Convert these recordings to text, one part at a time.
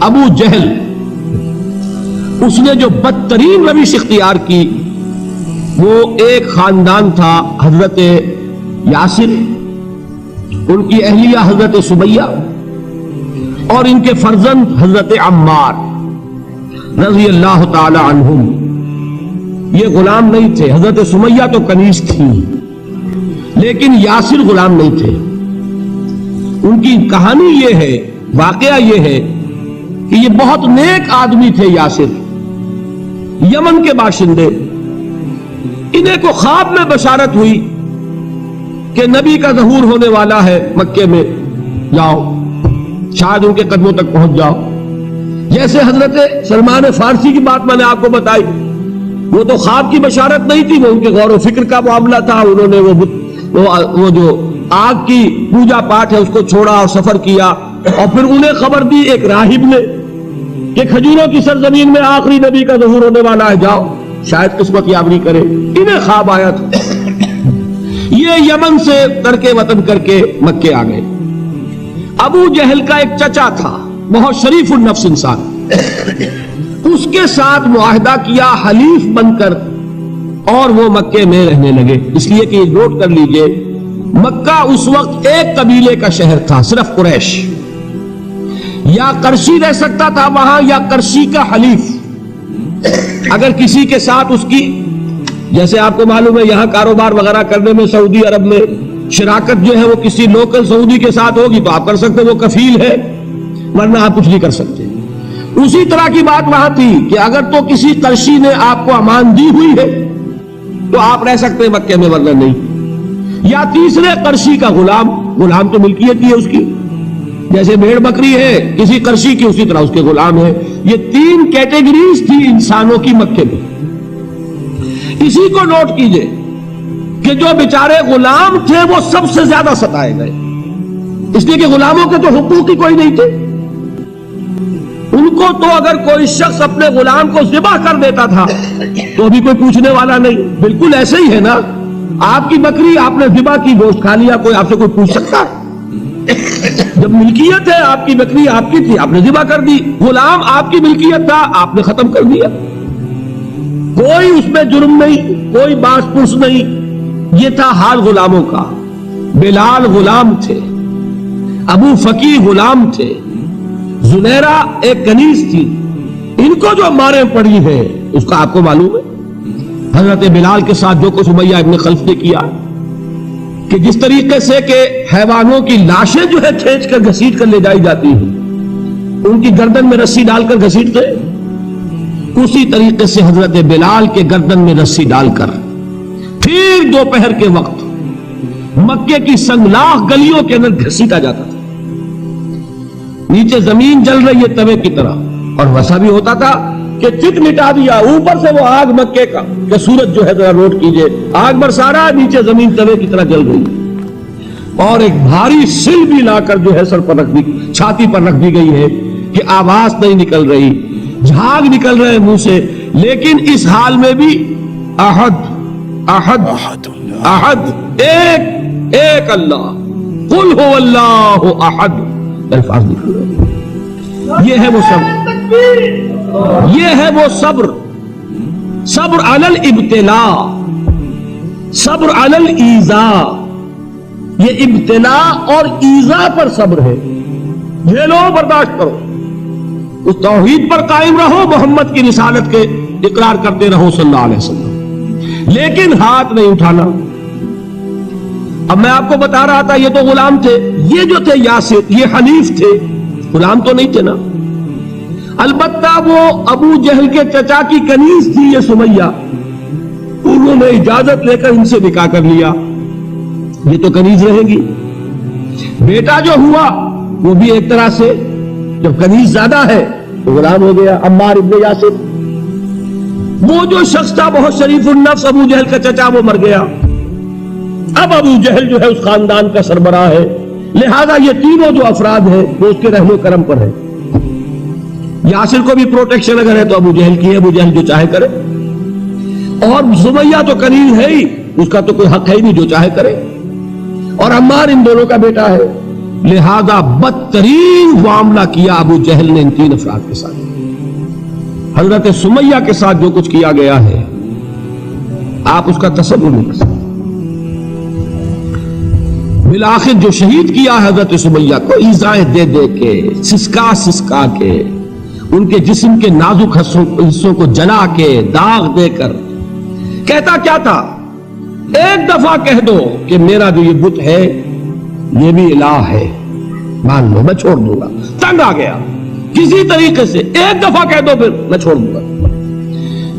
ابو جہل اس نے جو بدترین روش اختیار کی وہ ایک خاندان تھا حضرت یاسر، ان کی اہلیہ حضرت سمیہ اور ان کے فرزند حضرت عمار رضی اللہ تعالی عنہم۔ یہ غلام نہیں تھے، حضرت سمیہ تو کنیز تھی لیکن یاسر غلام نہیں تھے۔ ان کی کہانی یہ ہے، واقعہ یہ ہے کہ یہ بہت نیک آدمی تھے یاسر، یمن کے باشندے۔ انہیں کو خواب میں بشارت ہوئی کہ نبی کا ظہور ہونے والا ہے مکے میں، جاؤ شاید ان کے قدموں تک پہنچ جاؤ۔ جیسے حضرت سلمان فارسی کی بات میں نے آپ کو بتائی، وہ تو خواب کی بشارت نہیں تھی، وہ ان کے غور و فکر کا معاملہ تھا۔ انہوں نے وہ جو آگ کی پوجا پاٹ ہے اس کو چھوڑا اور سفر کیا، اور پھر انہیں خبر دی ایک راہب نے کہ کھجوروں کی سرزمین میں آخری نبی کا ظہور ہونے والا ہے، جاؤ شاید قسمت یابی کرے۔ انہیں خواب آیا تھا، یہ یمن سے ترک وطن کر کے مکے آ گئے۔ ابو جہل کا ایک چچا تھا، بہت شریف النفس انسان، اس کے ساتھ معاہدہ کیا حلیف بن کر، اور وہ مکے میں رہنے لگے۔ اس لیے کہ یہ نوٹ کر لیجئے، مکہ اس وقت ایک قبیلے کا شہر تھا، صرف قریش۔ یا قرشی رہ سکتا تھا وہاں یا قرشی کا حلیف۔ اگر کسی کے ساتھ اس کی، جیسے آپ کو معلوم ہے یہاں کاروبار وغیرہ کرنے میں سعودی عرب میں شراکت جو ہے وہ کسی لوکل سعودی کے ساتھ ہوگی تو آپ کر سکتے، وہ کفیل ہے، ورنہ آپ کچھ نہیں کر سکتے۔ اسی طرح کی بات وہاں تھی کہ اگر تو کسی قرشی نے آپ کو امان دی ہوئی ہے تو آپ رہ سکتے مکے میں، ورنہ نہیں۔ یا تیسرے قرشی کا غلام، غلام تو ملکیت ہی ہے اس کی، جیسے بھیڑ بکری ہے کسی قرشی کی اسی طرح اس کے غلام ہے۔ یہ تین کیٹیگریز تھی انسانوں کی مکے میں۔ اسی کو نوٹ کیجئے کہ جو بیچارے غلام تھے وہ سب سے زیادہ ستائے گئے، اس لیے کہ غلاموں کے تو حقوق ہی کوئی نہیں تھے۔ ان کو تو اگر کوئی شخص اپنے غلام کو ذبح کر دیتا تھا تو بھی کوئی پوچھنے والا نہیں۔ بالکل ایسے ہی ہے نا، آپ کی بکری آپ نے ذبح کی، گوشت کھا لیا، کوئی آپ سے کوئی پوچھ سکتا ہے؟ جب ملکیت ہے، آپ کی بکری آپ کی تھی، آپ نے ذبح کر دی، غلام آپ کی ملکیت تھا، آپ نے ختم کر دیا، کوئی اس میں جرم نہیں، کوئی باس پرس نہیں۔ یہ تھا حال غلاموں کا۔ بلال غلام تھے، ابو فقی غلام تھے، زنیرہ ایک کنیز تھی۔ ان کو جو ماریں پڑی ہے اس کا آپ کو معلوم ہے، حضرت بلال کے ساتھ جو کچھ امیہ ابن خلف نے کیا، کہ جس طریقے سے کہ حیوانوں کی لاشیں جو ہے کھینچ کر گھسیٹ کر لے جائی جاتی ہیں، ان کی گردن میں رسی ڈال کر گھسیٹتے، اسی طریقے سے حضرت بلال کے گردن میں رسی ڈال کر پھر دوپہر کے وقت مکے کی سنگلاخ گلیوں کے اندر گھسیٹا جاتا تھا۔ نیچے زمین جل رہی ہے توے کی طرح، اور ویسا بھی ہوتا تھا کہ چت مٹا دیا، اوپر سے وہ آگ مکے کا کہ سورج جو ہے ذرا نوٹ کیجئے، آگ برسا رہا ہے، نیچے زمین توے کی طرح جل رہی ہے، اور ایک بھاری سل بھی لا کر جو ہے سر پر رکھ دی، چھاتی پر رکھ دی گئی ہے کہ آواز نہیں نکل رہی، جھاگ نکل رہے منہ سے، لیکن اس حال میں بھی احد احد احد، ایک ایک اللہ، قل هو اللہ احد، الفاظ نکل رہے۔ یہ ہے وہ صبر، یہ ہے وہ صبر، صبر علی الابتلاء، صبر علی الایذاء۔ یہ ابتلاء اور ایذاء پر صبر ہے، جھیلو برداشت کرو، اس توحید پر قائم رہو، محمد کی رسالت کے اقرار کرتے رہو صلی اللہ علیہ وسلم، لیکن ہاتھ نہیں اٹھانا۔ اب میں آپ کو بتا رہا تھا یہ تو غلام تھے، یہ جو تھے یاسر یہ حلیف تھے، غلام تو نہیں تھے نا۔ البتہ وہ ابو جہل کے چچا کی کنیز تھی یہ سمیہ، انہوں نے اجازت لے کر ان سے نکاح کر لیا، یہ تو کنیز رہیں گی۔ بیٹا جو ہوا وہ بھی ایک طرح سے جب کنیز زیادہ ہے تو غلام ہو گیا، عمار ابن یاسر۔ وہ جو شخص تھا بہت شریف النفس ابو جہل کا چچا، وہ مر گیا۔ اب ابو جہل جو ہے اس خاندان کا سربراہ ہے، لہذا یہ تینوں جو افراد ہیں وہ اس کے رحم و کرم پر ہے۔ یاسر کو بھی پروٹیکشن اگر ہے تو ابو جہل کی ہے، ابو جہل جو چاہے کرے، اور سمیہ تو کنیز ہے ہی، اس کا تو کوئی حق ہے ہی نہیں، جو چاہے کرے۔ اور عمار ان دونوں کا بیٹا ہے، لہذا بدترین معاملہ کیا ابو جہل نے ان تین افراد کے ساتھ۔ حضرت سمیہ کے ساتھ جو کچھ کیا گیا ہے آپ اس کا تصور نہیں کر سکتے۔ بالآخر جو شہید کیا حضرت سمیہ کو ایذائیں دے دے کے، سسکا سسکا کے، ان کے جسم کے نازک حصوں کو جلا کے، داغ دے کر، کہتا کیا تھا؟ ایک دفعہ کہہ دو کہ میرا جو یہ بت ہے یہ بھی الہ ہے، مان لو میں چھوڑ دوں گا۔ تنگ آ گیا، کسی طریقے سے ایک دفعہ کہہ دو پھر میں چھوڑ دوں گا۔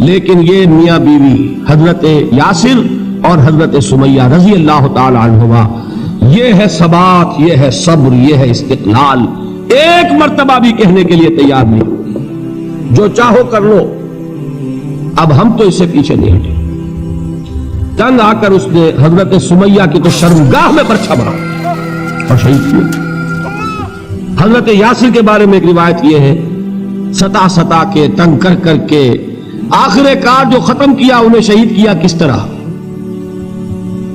لیکن یہ میاں بیوی حضرت یاسر اور حضرت سمیہ رضی اللہ تعالی عنہما، یہ ہے ثبات، یہ ہے صبر، یہ ہے استقلال، ایک مرتبہ بھی کہنے کے لیے تیار نہیں ہوئی جو چاہو کر لو، اب ہم تو اس سے پیچھے نہیں ہٹے۔ تنگ آ کر اس نے حضرت سمیہ کی تو شرمگاہ میں برچھا مارا اور شہید کیا۔ حضرت یاسر کے بارے میں ایک روایت یہ ہے، ستا کے، تنگ کر کر کے، آخر کار جو ختم کیا انہیں شہید کیا کس طرح؟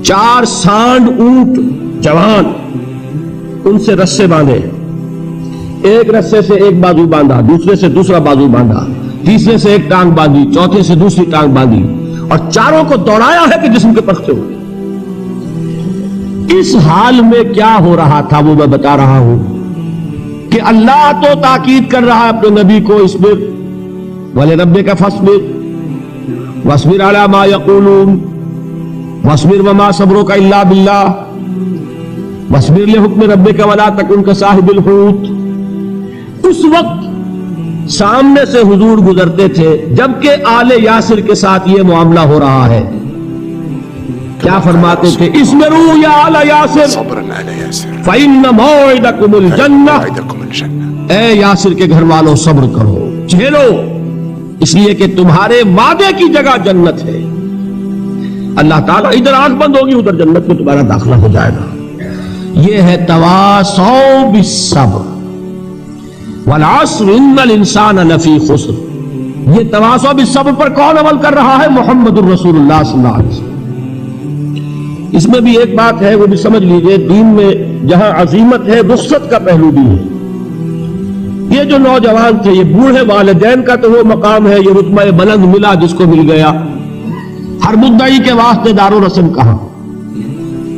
4 سانڈ اونٹ جوان، ان سے رسے باندھے، ایک رسے سے ایک بازو باندھا، دوسرے سے دوسرا بازو باندھا، تیسرے سے ایک ٹانگ باندھی، چوتھے سے دوسری ٹانگ باندھی، اور چاروں کو دوڑایا ہے کہ جسم کے پختے ہوئے۔ اس حال میں کیا ہو رہا تھا وہ میں بتا رہا ہوں کہ اللہ تو تاکید کر رہا ہے اپنے نبی کو، اصبر وَلِرَبِّكَ فَاصْبِرْ وَاصْبِرْ عَلَى مَا يَقُولُونَ وَاصْبِرْ وَمَا صَبْرُكَ إِلَّا بِاللَّهِ وَاصْبِرْ لِحُكْمِ رَبِّكَ وَلَا تَكُنْ كَصَاحِبِ الْحُوتِ۔ اس وقت سامنے سے حضور گزرتے تھے جبکہ آل یاسر کے ساتھ یہ معاملہ ہو رہا ہے، کیا فرماتے تھے؟ اصبروا یا آل یاسر فإن موعدکم الجنہ، اے یاسر کے گھر والوں صبر کرو، جھیلو، اس لیے کہ تمہارے وعدے کی جگہ جنت ہے۔ اللہ تعالیٰ ادھر آنکھ بند ہوگی ادھر جنت میں تمہارا داخلہ ہو جائے گا۔ یہ ہے تواصوا بالصبر والعصر ان الانسان لفی خسر۔ یہ تواصوا بالصبر پر کون عمل کر رہا ہے؟ محمد الرسول اللہ صلی اللہ علیہ وسلم۔ اس میں بھی ایک بات ہے وہ بھی سمجھ لیجئے، دین میں جہاں عظیمت ہے رخصت کا پہلو بھی ہے۔ یہ جو نوجوان تھے، یہ بوڑھے والدین کا تو وہ مقام ہے، یہ رتبہ بلند ملا جس کو مل گیا، ہر مدعی کے واسطے دار و رسم کہاں؟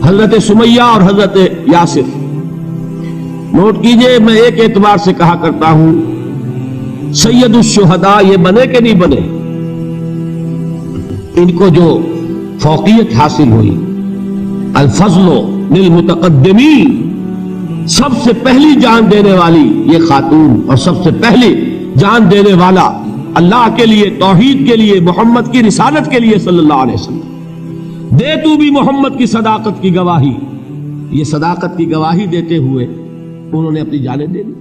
حضرت سمیہ اور حضرت یاسر۔ نوٹ کیجئے، میں ایک اعتبار سے کہا کرتا ہوں سید الشہداء یہ بنے کہ نہیں بنے، ان کو جو فوقیت حاصل ہوئی، الفضل للمتقدمین، سب سے پہلی جان دینے والی یہ خاتون اور سب سے پہلی جان دینے والا اللہ کے لیے، توحید کے لیے، محمد کی رسالت کے لیے صلی اللہ علیہ وسلم، دے تو بھی محمد کی صداقت کی گواہی۔ یہ صداقت کی گواہی دیتے ہوئے انہوں نے اپنی جانیں دے دی۔